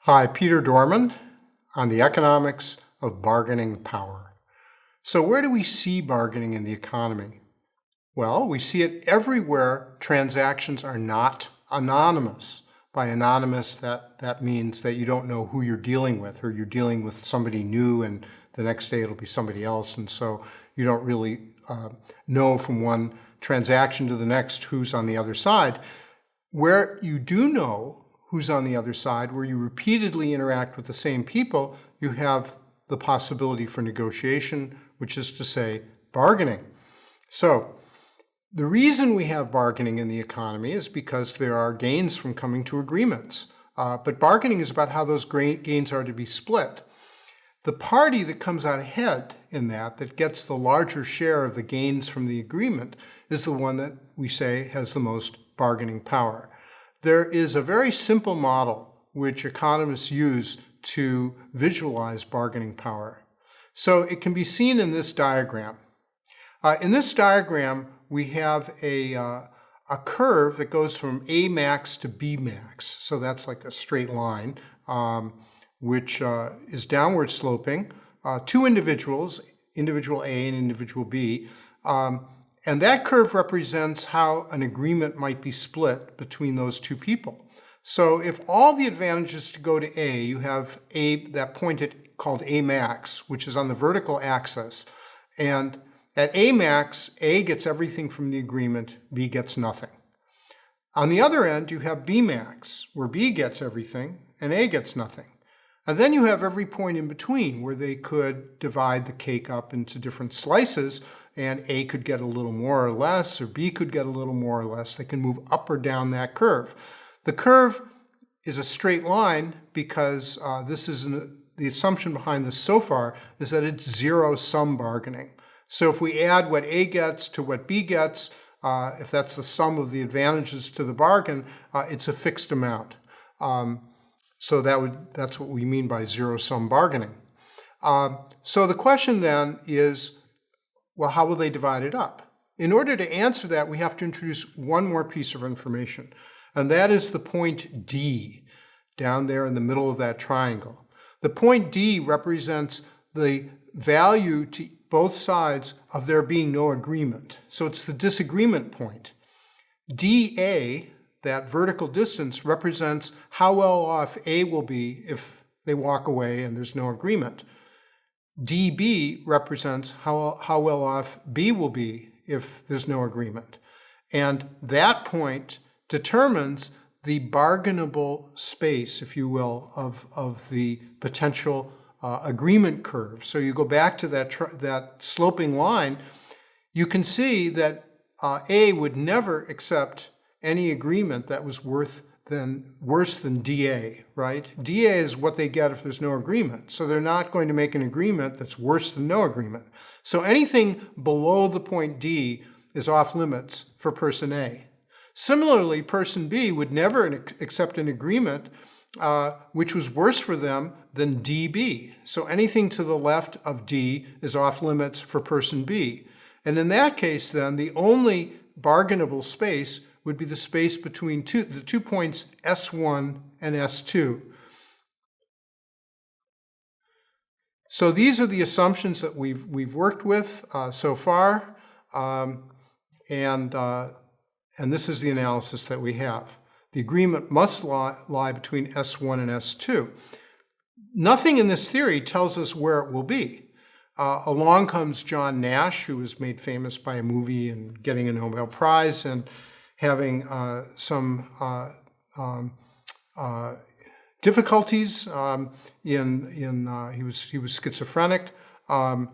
Hi, Peter Dorman on the economics of bargaining power. So where do we see bargaining in the economy? Well, we see it everywhere transactions are not anonymous. By anonymous, that means that you don't know who you're dealing with, or you're dealing with somebody new and the next day it'll be somebody else, and so you don't really know from one transaction to the next who's on the other side. Where you do know who's on the other side, where you repeatedly interact with the same people, you have the possibility for negotiation, which is to say, bargaining. So the reason we have bargaining in the economy is because there are gains from coming to agreements. But bargaining is about how those gains are to be split. The party that comes out ahead in that gets the larger share of the gains from the agreement, is the one that we say has the most bargaining power. There is a very simple model which economists use to visualize bargaining power. So it can be seen in this diagram. In this diagram, we have a curve that goes from A max to B max. So that's like a straight line, which is downward sloping. Two individuals, individual A and individual B, and that curve represents how an agreement might be split between those two people. So if all the advantages to go to A, you have that point called A max, which is on the vertical axis. And at A max, A gets everything from the agreement, B gets nothing. On the other end, you have B max, where B gets everything and A gets nothing. And then you have every point in between where they could divide the cake up into different slices, and A could get a little more or less, or B could get a little more or less. They can move up or down that curve. The curve is a straight line because the assumption behind this so far is that it's zero-sum bargaining. So if we add what A gets to what B gets, if that's the sum of the advantages to the bargain, it's a fixed amount. So that's what we mean by zero-sum bargaining. So the question then is, well, how will they divide it up? In order to answer that, we have to introduce one more piece of information, and that is the point D, down there in the middle of that triangle. The point D represents the value to both sides of there being no agreement. So it's the disagreement point. dA, that vertical distance, represents how well off A will be if they walk away and there's no agreement. dB represents how well off B will be if there's no agreement. And that point determines the bargainable space, if you will, of the potential agreement curve. So you go back to that sloping line, you can see that A would never accept any agreement that was worse than DA, right? DA is what they get if there's no agreement. So they're not going to make an agreement that's worse than no agreement. So anything below the point D is off limits for person A. Similarly, person B would never accept an agreement which was worse for them than DB. So anything to the left of D is off limits for person B. And in that case, then, the only bargainable space would be the space between the 2 points S1 and S2. So these are the assumptions that we've worked with so far, and this is the analysis that we have. The agreement must lie between S1 and S2. Nothing in this theory tells us where it will be. Along comes John Nash, who was made famous by a movie and getting a Nobel Prize and having some difficulties he was schizophrenic, but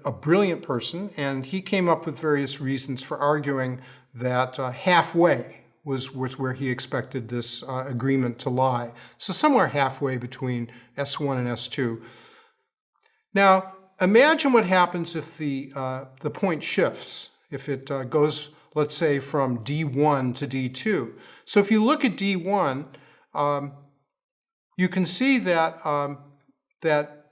a brilliant person, and he came up with various reasons for arguing that halfway was where he expected this agreement to lie. So somewhere halfway between S1 and S2. Now, imagine what happens if the point shifts, if it goes, let's say, from D1 to D2. So if you look at D1, you can see that, that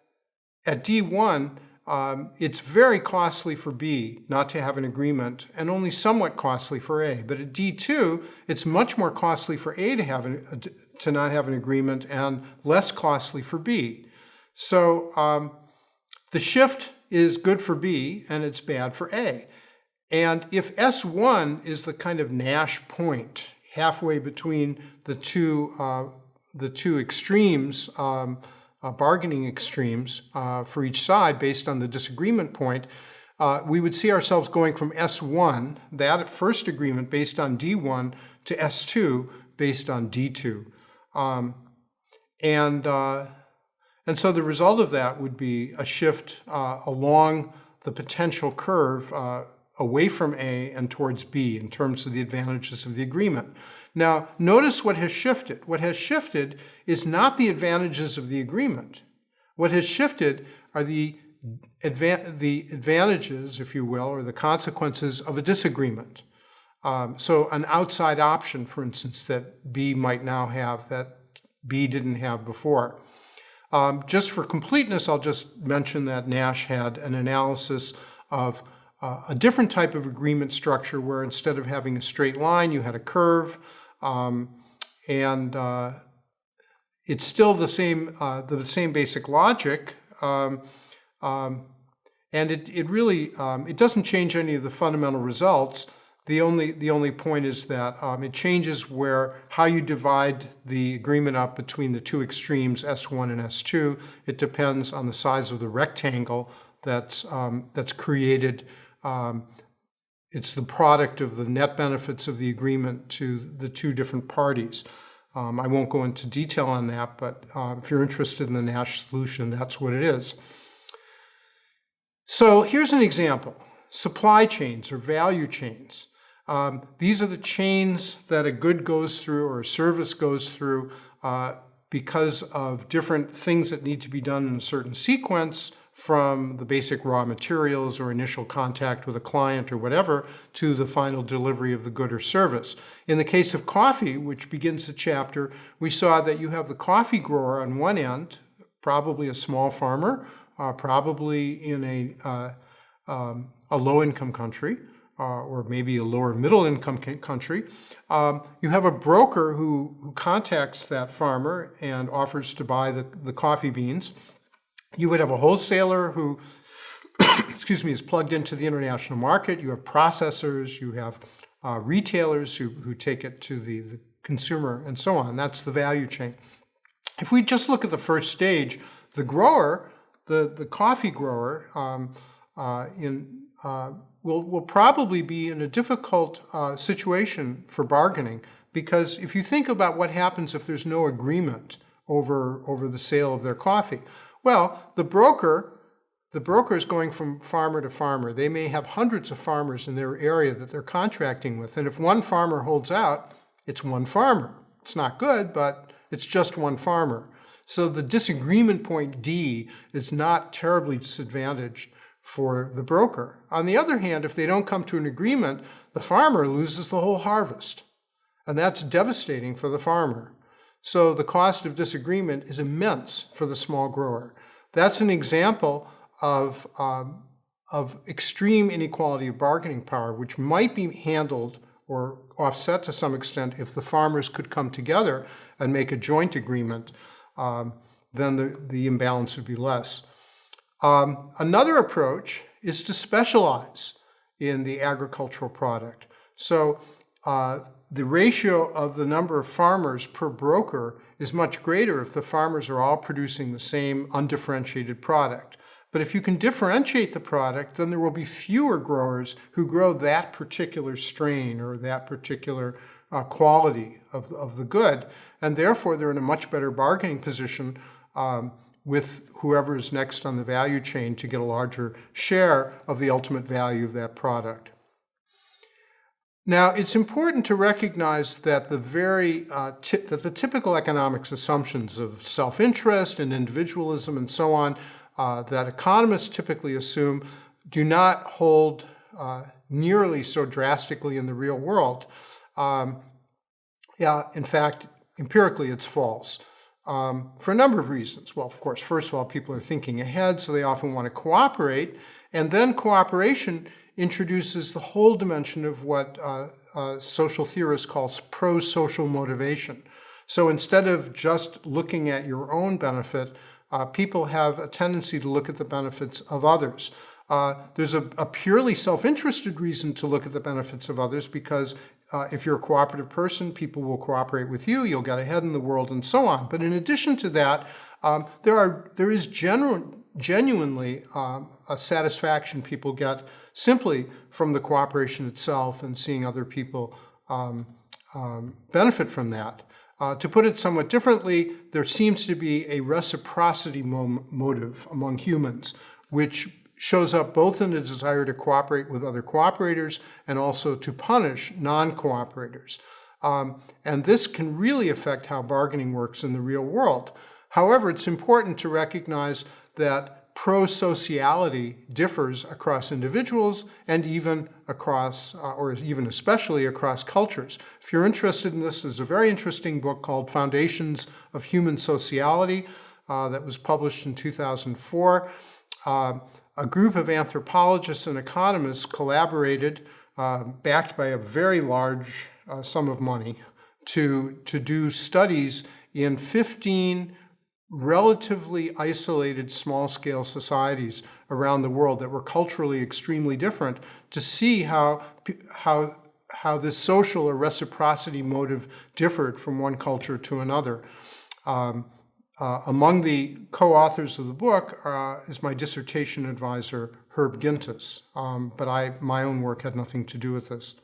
at D1, it's very costly for B not to have an agreement and only somewhat costly for A. But at D2, it's much more costly for A to not have an agreement and less costly for B. So the shift is good for B and it's bad for A. And if S1 is the kind of Nash point halfway between the two extremes, bargaining extremes for each side based on the disagreement point, we would see ourselves going from S1, that first agreement based on D1, to S2 based on D2. And so the result of that would be a shift along the potential curve away from A and towards B in terms of the advantages of the agreement. Now, notice what has shifted. What has shifted is not the advantages of the agreement. What has shifted are the advantages, if you will, or the consequences of a disagreement. So an outside option, for instance, that B might now have that B didn't have before. Just for completeness, I'll just mention that Nash had an analysis of a different type of agreement structure where instead of having a straight line, you had a curve. It's still the same basic logic. And it really it doesn't change any of the fundamental results. The only point is that it changes how you divide the agreement up between the two extremes, S1 and S2. It depends on the size of the rectangle that's created. It's the product of the net benefits of the agreement to the two different parties. I won't go into detail on that, but if you're interested in the Nash solution, that's what it is. So here's an example. Supply chains or value chains. These are the chains that a good goes through or a service goes through because of different things that need to be done in a certain sequence, from the basic raw materials or initial contact with a client or whatever to the final delivery of the good or service. In the case of coffee, which begins the chapter, we saw that you have the coffee grower on one end, probably a small farmer, probably in a low-income country, or maybe a lower middle-income country. You have a broker who contacts that farmer and offers to buy the coffee beans. You would have a wholesaler who, is plugged into the international market. You have processors, you have retailers who take it to the consumer, and so on. That's the value chain. If we just look at the first stage, the grower, the coffee grower, will probably be in a difficult situation for bargaining, because if you think about what happens if there's no agreement over the sale of their coffee, well, the broker is going from farmer to farmer. They may have hundreds of farmers in their area that they're contracting with, and if one farmer holds out, it's one farmer. It's not good, but it's just one farmer. So the disagreement point D is not terribly disadvantaged for the broker. On the other hand, if they don't come to an agreement, the farmer loses the whole harvest, and that's devastating for the farmer. So the cost of disagreement is immense for the small grower. That's an example of extreme inequality of bargaining power, which might be handled or offset to some extent if the farmers could come together and make a joint agreement. Then the imbalance would be less. Another approach is to specialize in the agricultural product. So the ratio of the number of farmers per broker is much greater if the farmers are all producing the same undifferentiated product. But if you can differentiate the product, then there will be fewer growers who grow that particular strain or that particular quality of the good, and therefore they're in a much better bargaining position with whoever is next on the value chain to get a larger share of the ultimate value of that product. Now, it's important to recognize that the typical economics assumptions of self-interest and individualism and so on that economists typically assume do not hold nearly so drastically in the real world. In fact, empirically, it's false. for a number of reasons. Well, of course, first of all, people are thinking ahead, so they often want to cooperate. And then cooperation introduces the whole dimension of what social theorists call pro-social motivation. So instead of just looking at your own benefit, people have a tendency to look at the benefits of others. There's a purely self-interested reason to look at the benefits of others because if you're a cooperative person, people will cooperate with you, you'll get ahead in the world, and so on. But in addition to that, there is genuinely a satisfaction people get simply from the cooperation itself and seeing other people benefit from that. To put it somewhat differently, there seems to be a reciprocity motive among humans, which shows up both in a desire to cooperate with other cooperators and also to punish non-cooperators. And this can really affect how bargaining works in the real world. However, it's important to recognize that pro-sociality differs across individuals and even across, or even especially across cultures. If you're interested in this, there's a very interesting book called Foundations of Human Sociality that was published in 2004. A group of anthropologists and economists collaborated, backed by a very large sum of money, to do studies in 15 relatively isolated small-scale societies around the world that were culturally extremely different, to see how this social or reciprocity motive differed from one culture to another. Among the co-authors of the book is my dissertation advisor, Herb Gintis, but my own work had nothing to do with this.